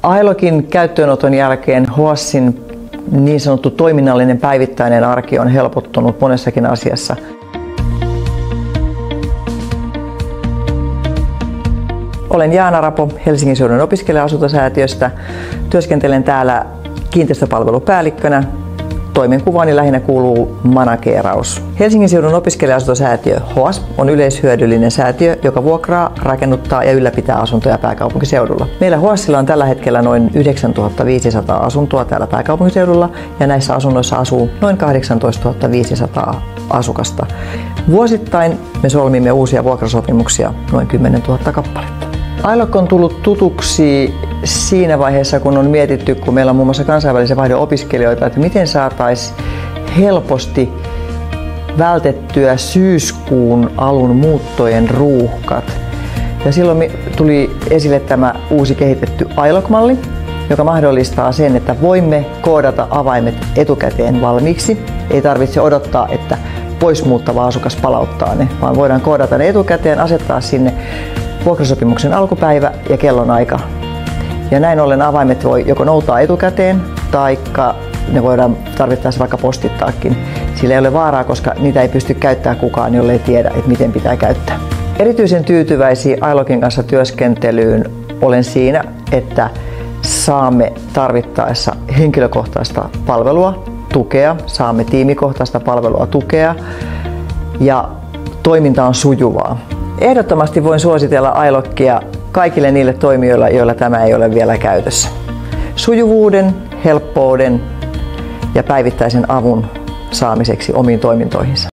Ailogin käyttöönoton jälkeen HOASin niin sanottu toiminnallinen päivittäinen arki on helpottunut monessakin asiassa. Olen Jaana Rapo Helsingin seudun opiskelija-asuntosäätiöstä. Työskentelen täällä kiinteistöpalvelupäällikkönä. Toimenkuvaani lähinnä kuuluu manageeraus. Helsingin seudun opiskelija-asuntosäätiö HOAS on yleishyödyllinen säätiö, joka vuokraa, rakennuttaa ja ylläpitää asuntoja pääkaupunkiseudulla. Meillä HOASilla on tällä hetkellä noin 9500 asuntoa täällä pääkaupunkiseudulla ja näissä asunnoissa asuu noin 18 500 asukasta. Vuosittain me solmimme uusia vuokrasopimuksia noin 10 000 kappaletta. Ailog on tullut tutuksi siinä vaiheessa, kun on mietitty, kun meillä on muun muassa kansainvälisen vaihdon opiskelijoita, että miten saataisiin helposti vältettyä syyskuun alun muuttojen ruuhkat. Ja silloin tuli esille tämä uusi kehitetty Ailog-malli, joka mahdollistaa sen, että voimme koodata avaimet etukäteen valmiiksi. Ei tarvitse odottaa, että poismuuttava asukas palauttaa ne, vaan voidaan koodata ne etukäteen, asettaa sinne vuokrasopimuksen alkupäivä ja kellonaika. Ja näin ollen avaimet voi joko noutaa etukäteen tai ne voidaan tarvittaessa vaikka postittaakin. Sillä ei ole vaaraa, koska niitä ei pysty käyttämään kukaan, jollei tiedä, että miten pitää käyttää. Erityisen tyytyväisiä Ailogin kanssa työskentelyyn olen siinä, että saamme tarvittaessa henkilökohtaista palvelua, tukea, saamme tiimikohtaista palvelua, tukea ja toiminta on sujuvaa. Ehdottomasti voin suositella Ailogia kaikille niille toimijoille, joilla tämä ei ole vielä käytössä. Sujuvuuden, helppouden ja päivittäisen avun saamiseksi omiin toimintoihinsa.